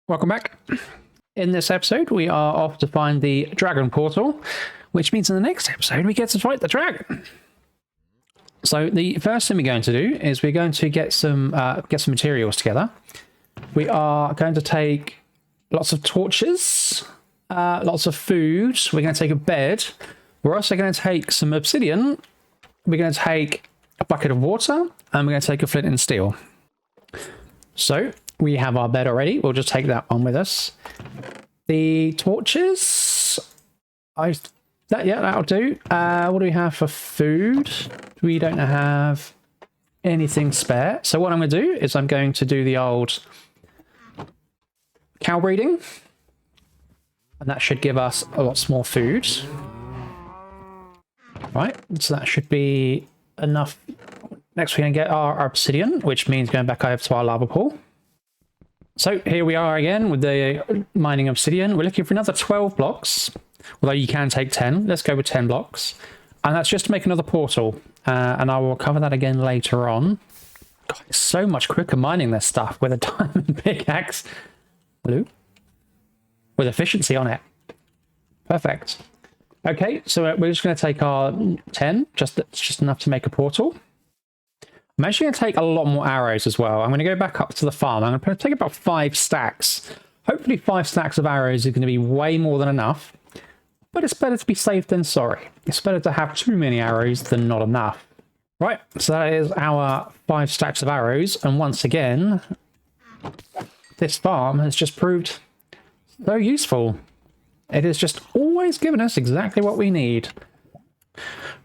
Welcome back. In this episode, we are off to find the dragon portal, which means in the next episode, we get to fight the dragon. So the first thing we're going to do is we're going to get some materials together. We are going to take lots of torches, lots of food. We're going to take a bed. We're also going to take some obsidian. We're going to take a bucket of water, and we're going to take a flint and steel. So we have our bed already. We'll just take that one with us. The torches, that'll do. What do we have for food? We don't have anything spare. So what I'm going to do is I'm going to do the old cow breeding, and that should give us a lot more food. Right, so that should be enough. Next, we're going to get our obsidian, which means going back over to our lava pool. So here we are again with the mining obsidian. We're looking for another 12 blocks, although you can take 10. Let's go with 10 blocks. And that's just to make another portal. And I will cover that again later on. God, it's so much quicker mining this stuff with a diamond pickaxe. Blue. With efficiency on it. Perfect. Okay, so we're just going to take our 10. It's just enough to make a portal. I'm actually going to take a lot more arrows as well. I'm going to go back up to the farm. I'm going to take about 5 stacks. Hopefully 5 stacks of arrows is going to be way more than enough. But it's better to be safe than sorry. It's better to have too many arrows than not enough. Right, so that is our 5 stacks of arrows. And once again, this farm has just proved so useful. It has just always given us exactly what we need.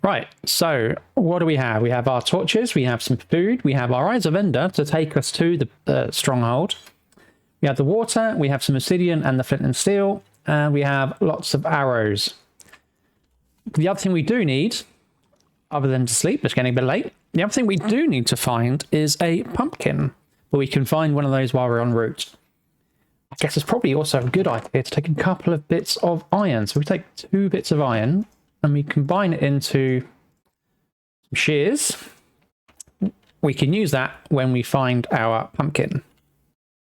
Right, so what do we have? We have our torches, we have some food, we have our Eyes of Ender to take us to the Stronghold. We have the water, we have some obsidian and the flint and steel, and we have lots of arrows. The other thing we do need, other than to sleep, it's getting a bit late, the other thing we do need to find is a pumpkin, but we can find one of those while we're en route. I guess it's probably also a good idea to take a couple of bits of iron. So we take 2 bits of iron, and we combine it into some shears. We can use that when we find our pumpkin.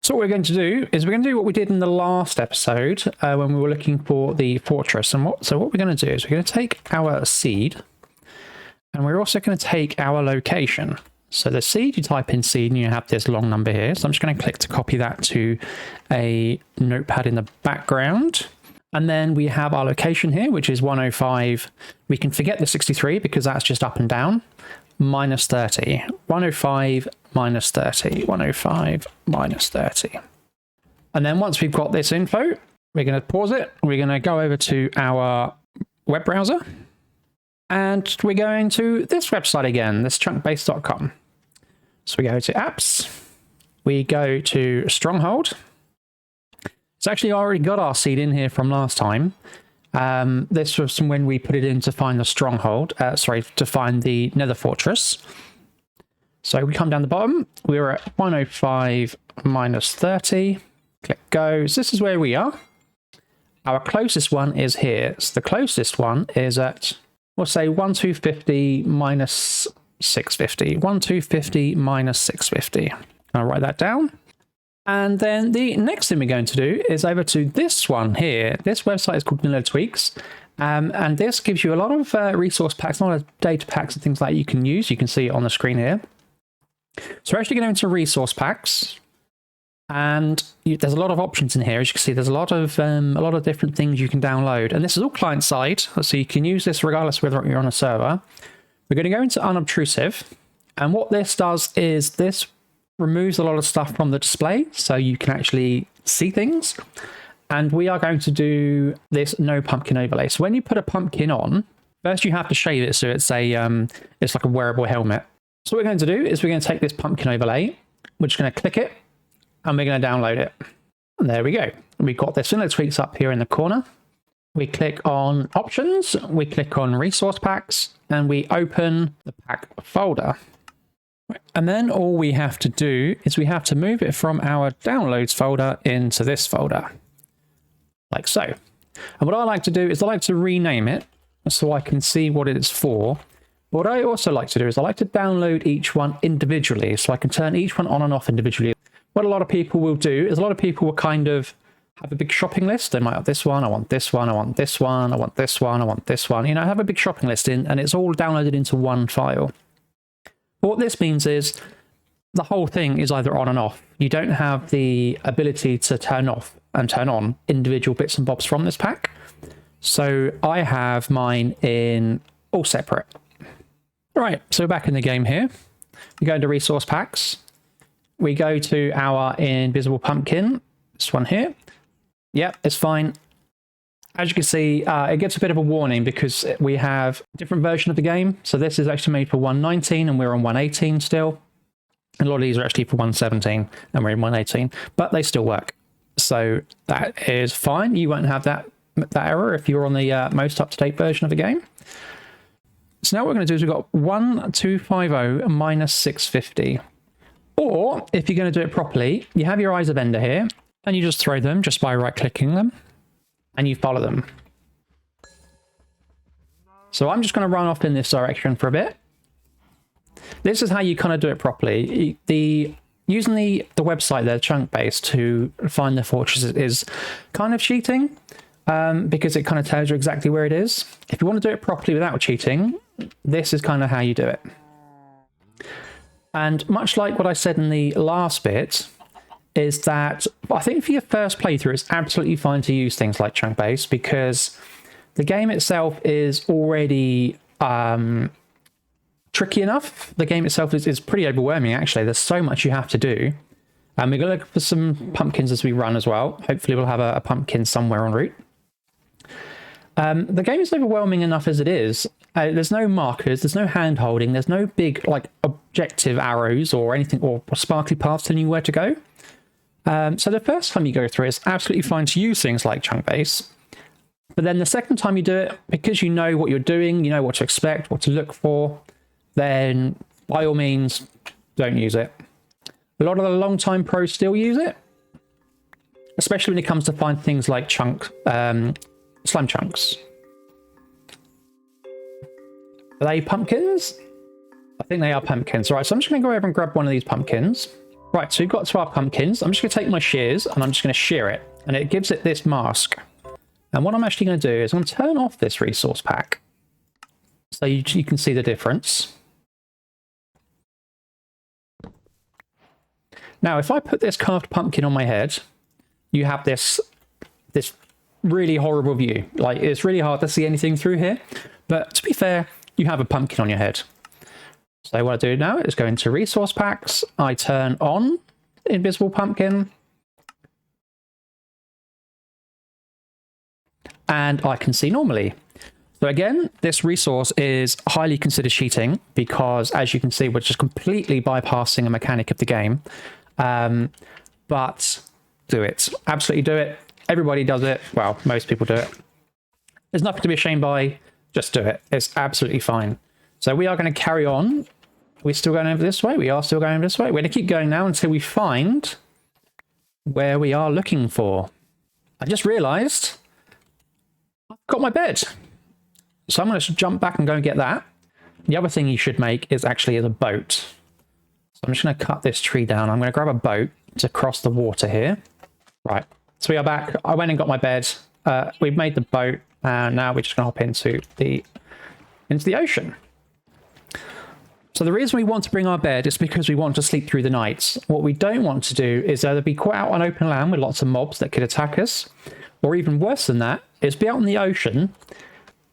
So what we're going to do is we're going to do what we did in the last episode when we were looking for the fortress. And what we're going to do is we're going to take our seed, and we're also going to take our location. So the seed, you type in seed and you have this long number here. So I'm just going to click to copy that to a notepad in the background. And then we have our location here, which is 105. We can forget the 63 because that's just up and down. Minus 30. 105 minus 30. 105 minus 30. And then once we've got this info, we're going to pause it. We're going to go over to our web browser. And we're going to this website again, this chunkbase.com. So we go to apps. We go to Stronghold. It's actually already got our seed in here from last time. This was from when we put it in to find the Stronghold. To find the Nether Fortress. So we come down the bottom. We're at 105 minus 30. Click go. So this is where we are. Our closest one is here. So the closest one is at, we'll say 1250 minus 650. 1250 minus 650. I'll write that down. And then the next thing we're going to do is over to this one here. This website is called Vanilla Tweaks. And this gives you a lot of resource packs, a lot of data packs and things like that you can use. You can see it on the screen here. So we're actually going into resource packs. And there's a lot of options in here. As you can see, there's a lot of different things you can download. And this is all client side. So you can use this regardless whether you're on a server. We're going to go into unobtrusive. And what this does is this removes a lot of stuff from the display so you can actually see things. And we are going to do this no pumpkin overlay. So when you put a pumpkin on, first you have to shave it so it's it's like a wearable helmet. So what we're going to do is we're going to take this pumpkin overlay, we're just going to click it, and we're going to download it. And there we go. We've got this Vanilla Tweaks up here in the corner. We click on options, we click on resource packs, and we open the pack folder. And then all we have to do is we have to move it from our downloads folder into this folder, like so. And what I like to do is I like to rename it so I can see what it's for. What I also like to do is I like to download each one individually so I can turn each one on and off individually. what a lot of people will do is a lot of people will kind of have a big shopping list. They might have this one, I want this one, I want this one, I want this one, I want this one. You know, have a big shopping list in, and it's all downloaded into one file. But what this means is the whole thing is either on and off. You don't have the ability to turn off and turn on individual bits and bobs from this pack. So I have mine in all separate. All right, so we're back in the game here. We go into resource packs. We go to our invisible pumpkin, this one here. Yep, it's fine. As you can see, it gets a bit of a warning because we have a different version of the game. So this is actually made for 119 and we're on 118 still. And a lot of these are actually for 117 and we're in 118, but they still work. So that is fine. You won't have that error if you're on the most up-to-date version of the game. So now what we're going to do is we've got 1250 minus 650. Or if you're going to do it properly, you have your Eyes of Ender here. And you just throw them just by right-clicking them, and you follow them. So I'm just going to run off in this direction for a bit. This is how you kind of do it properly. Using the website there, chunk base, to find the fortresses is kind of cheating, because it kind of tells you exactly where it is. If you want to do it properly without cheating, this is kind of how you do it. And much like what I said in the last bit, is that I think for your first playthrough, it's absolutely fine to use things like chunk base because the game itself is already tricky enough. The game itself is pretty overwhelming, actually. There's so much you have to do. And we're going to look for some pumpkins as we run as well. Hopefully we'll have a pumpkin somewhere en route. The game is overwhelming enough as it is. There's no markers, there's no hand holding, there's no big like objective arrows or anything or sparkly paths telling you where to go. So the first time you go through, it's absolutely fine to use things like chunk base. But then the second time you do it, because you know what you're doing, you know what to expect, what to look for, then by all means, don't use it. A lot of the long-time pros still use it, especially when it comes to find things like slime chunks. Are they pumpkins? I think they are pumpkins. All right, so I'm just going to go over and grab one of these pumpkins. Right, so we've got to our pumpkins. I'm just going to take my shears and I'm just going to shear it. And it gives it this mask. And what I'm actually going to do is I'm going to turn off this resource pack. So you can see the difference. Now, if I put this carved pumpkin on my head, you have this really horrible view. Like, it's really hard to see anything through here. But to be fair, you have a pumpkin on your head. So what I do now is go into resource packs. I turn on invisible pumpkin. And I can see normally. So again, this resource is highly considered cheating because, as you can see, we're just completely bypassing a mechanic of the game. But do it. Absolutely do it. Everybody does it. Well, most people do it. There's nothing to be ashamed by. Just do it. It's absolutely fine. So we are going to carry on. Are we still going over this way? We are still going over this way. We're going to keep going now until we find where we are looking for. I just realized I've got my bed. So I'm going to jump back and go and get that. The other thing you should make is actually a boat. So I'm just going to cut this tree down. I'm going to grab a boat to cross the water here. Right. So we are back. I went and got my bed. We've made the boat. And now we're just going to hop into the ocean. So the reason we want to bring our bed is because we want to sleep through the night. What we don't want to do is either be caught out on open land with lots of mobs that could attack us, or even worse than that, is be out in the ocean.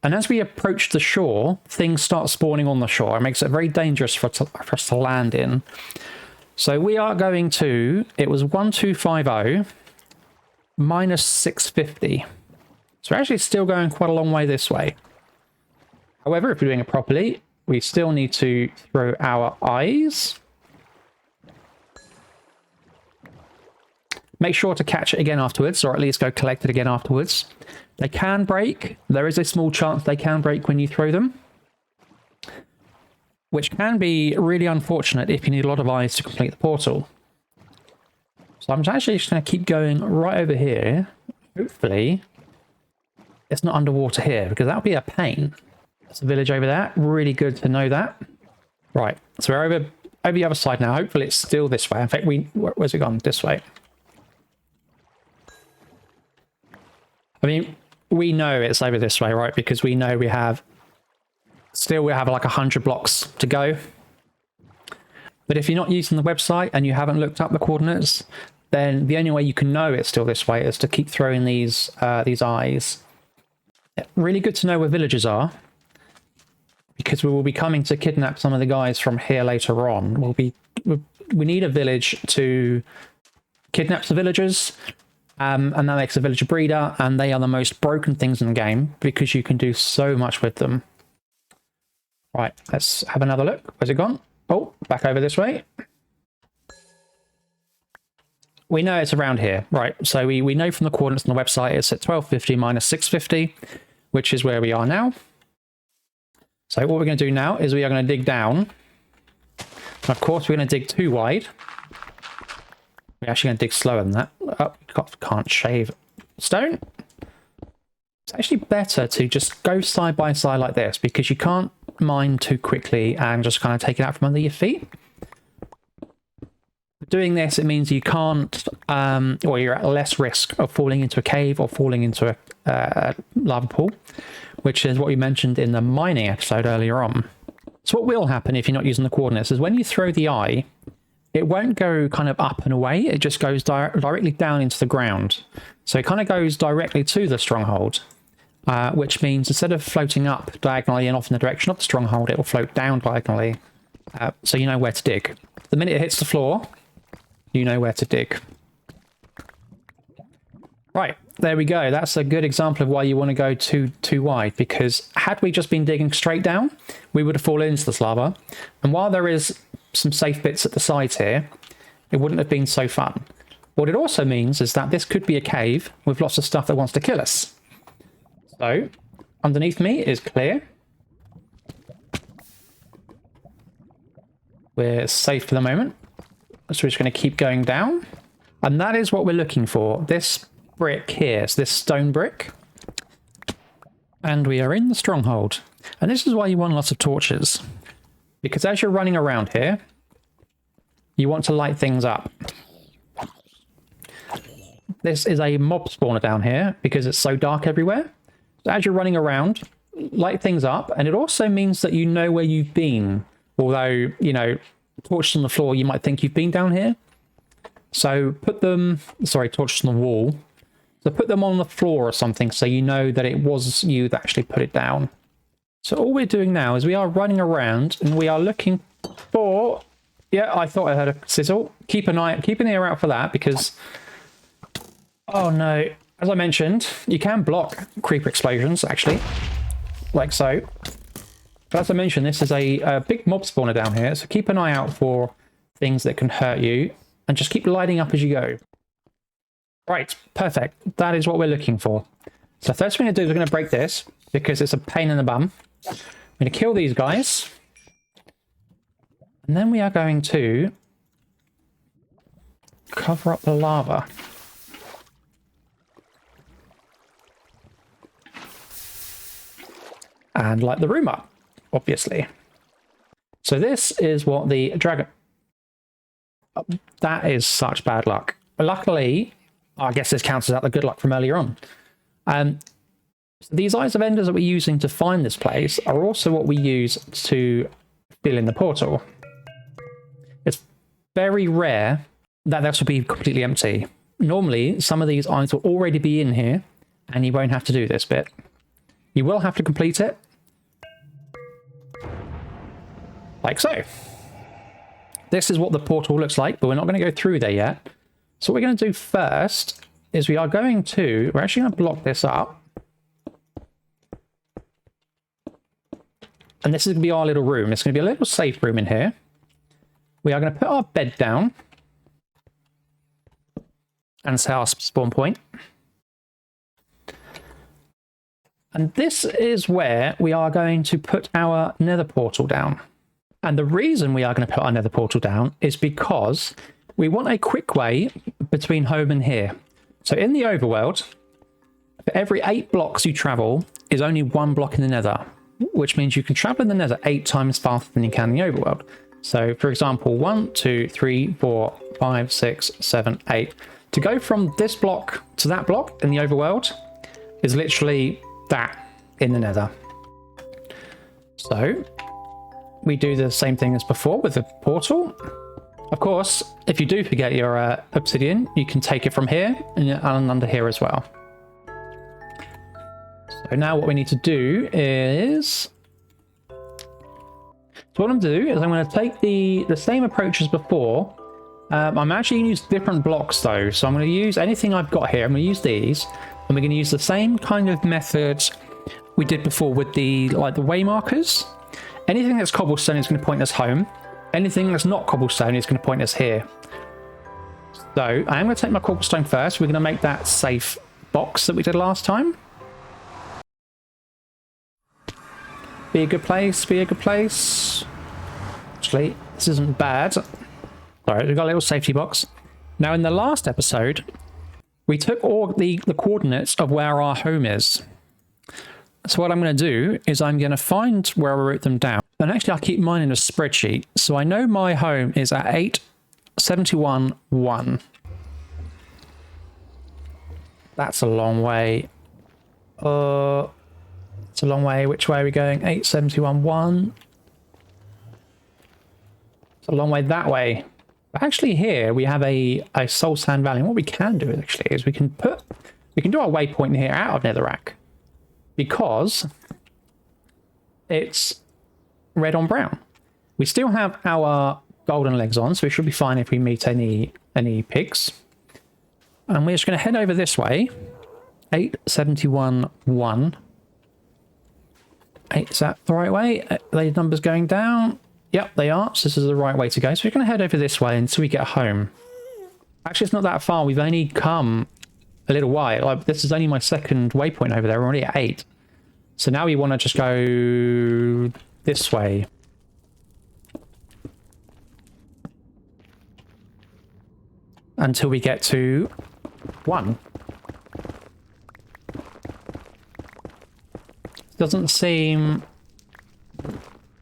And as we approach the shore, things start spawning on the shore. It makes it very dangerous for us to land in. So we are going to, it was 1250 minus 650. So we're actually still going quite a long way this way. However, if we're doing it properly, we still need to throw our eyes. Make sure to catch it again afterwards, or at least go collect it again afterwards. They can break. There is a small chance they can break when you throw them, which can be really unfortunate if you need a lot of eyes to complete the portal. So I'm actually just going to keep going right over here. Hopefully it's not underwater here, because that would be a pain. There's a village over there. Really good to know that. Right, so we're over over the other side now. Hopefully it's still this way. In fact, where's it gone? This way. I mean, we know it's over this way, right? Because we know we have like 100 blocks to go. But if you're not using the website and you haven't looked up the coordinates, then the only way you can know it's still this way is to keep throwing these eyes. Really good to know where villages are, because we will be coming to kidnap some of the guys from here later on. We need a village to kidnap the villagers, and that makes a villager breeder, and they are the most broken things in the game because you can do so much with them. Right, let's have another look. Where's it gone? Oh, back over this way. We know it's around here. Right, so we know from the coordinates on the website it's at 1250 minus 650, which is where we are now. So what we're going to do now is we are going to dig down. And of course, we're going to dig too wide. We're actually going to dig slower than that. Oh, can't shave stone. It's actually better to just go side by side like this, because you can't mine too quickly and just kind of take it out from under your feet. Doing this, it means you can't, or you're at less risk of falling into a cave or falling into a lava pool, which is what we mentioned in the mining episode earlier on. So what will happen if you're not using the coordinates is when you throw the eye, it won't go kind of up and away. It just goes directly down into the ground. So it kind of goes directly to the stronghold, which means instead of floating up diagonally and off in the direction of the stronghold, it will float down diagonally. So you know where to dig. The minute it hits the floor, you know where to dig. Right, there we go. That's a good example of why you want to go too wide, because had we just been digging straight down, we would have fallen into this lava. And while there is some safe bits at the sides here, it wouldn't have been so fun. What it also means is that this could be a cave with lots of stuff that wants to kill us. So, underneath me is clear. We're safe for the moment. So we're just going to keep going down. And that is what we're looking for. This brick here, so this stone brick. And we are in the stronghold. And this is why you want lots of torches. Because as you're running around here, you want to light things up. This is a mob spawner down here because it's so dark everywhere. So as you're running around, light things up. And it also means that you know where you've been. Although, you know, torches on the floor, you might think you've been down here. So put them, sorry, torches on the wall. So put them on the floor or something so you know that it was you that actually put it down. So all we're doing now is we are running around and we are looking for... Yeah, I thought I heard a sizzle. Keep an ear out for that because... Oh no. As I mentioned, you can block creeper explosions, actually. Like so. But as I mentioned, this is a big mob spawner down here, so keep an eye out for things that can hurt you, and just keep lighting up as you go. Right, perfect. That is what we're looking for. So first thing we're going to do is we're going to break this, because it's a pain in the bum. We're going to kill these guys. And then we are going to cover up the lava. And light the room up, obviously. So this is what the dragon... That is such bad luck. Luckily, I guess this counts as the good luck from earlier on. So these Eyes of Enders that we're using to find this place are also what we use to fill in the portal. It's very rare that this will be completely empty. Normally, some of these eyes will already be in here, and you won't have to do this bit. You will have to complete it. Like so. This is what the portal looks like, but we're not going to go through there yet. So what we're going to do first is we're actually going to block this up. And this is going to be our little room. It's going to be a little safe room in here. We are going to put our bed down. And set our spawn point. And this is where we are going to put our nether portal down. And the reason we are going to put our nether portal down is because we want a quick way between home and here. So in the overworld, for every 8 blocks you travel is only 1 block in the nether, which means you can travel in the nether 8 times faster than you can in the overworld. So for example, 1, 2, 3, 4, 5, 6, 7, 8. To go from this block to that block in the overworld is literally that in the nether. So we do the same thing as before with the portal. Of course, if you do forget your obsidian, you can take it from here and under here as well. So now what we need to do is... So what I'm going to do is I'm going to take the same approach as before. I'm actually going to use different blocks though. So I'm going to use anything I've got here. I'm going to use these. And we're going to use the same kind of method we did before with the way markers. Anything that's cobblestone is going to point us home. Anything that's not cobblestone is going to point us here. So I am going to take my cobblestone first. We're going to make that safe box that we did last time. Be a good place, be a good place. Actually, this isn't bad. Sorry, we've got a little safety box. Now, in the last episode, we took all the coordinates of where our home is. So what I'm going to do is I'm going to find where I wrote them down. And actually, I'll keep mine in a spreadsheet. So I know my home is at 871.1. That's a long way. It's a long way. Which way are we going? 871.1. It's a long way that way. But actually here we have a soul sand valley. And what we can do actually is we can do our waypoint here out of netherrack. Because it's red on brown. We still have our golden legs on, so we should be fine if we meet any pigs. And we're just going to head over this way. 871.1. Is that the right way? Are the numbers going down? Yep, they are. So this is the right way to go. So we're going to head over this way until we get home. Actually, it's not that far. We've only come a little while. Like, this is only my second waypoint over there. We're already at 8. So now we want to just go this way. Until we get to 1. Doesn't seem...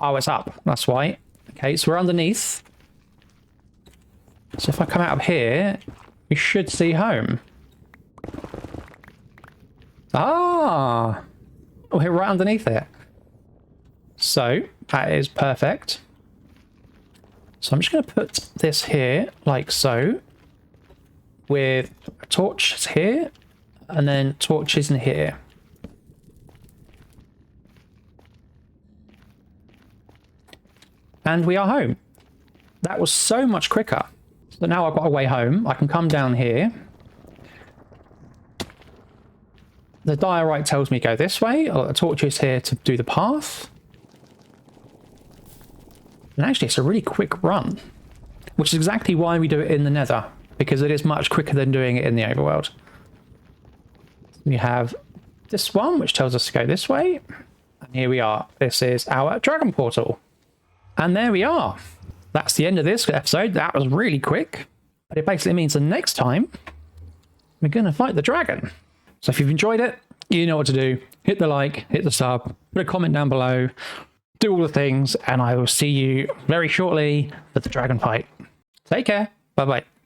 Oh, it's up. That's why. Okay, so we're underneath. So if I come out of here, we should see home. Ah! Oh, we're right underneath it. So, that is perfect. So I'm just going to put this here, like so. With torches here, and then torches in here. And we are home. That was so much quicker. So now I've got a way home. I can come down here. The diorite tells me go this way. I've got the torches here to do the path. And actually, it's a really quick run. Which is exactly why we do it in the nether. Because it is much quicker than doing it in the overworld. We have this one, which tells us to go this way. And here we are. This is our dragon portal. And there we are. That's the end of this episode. That was really quick. But it basically means the next time, we're going to fight the dragon. So if you've enjoyed it, you know what to do. Hit the like, hit the sub, put a comment down below, do all the things, and I will see you very shortly for the dragon fight. Take care. Bye-bye.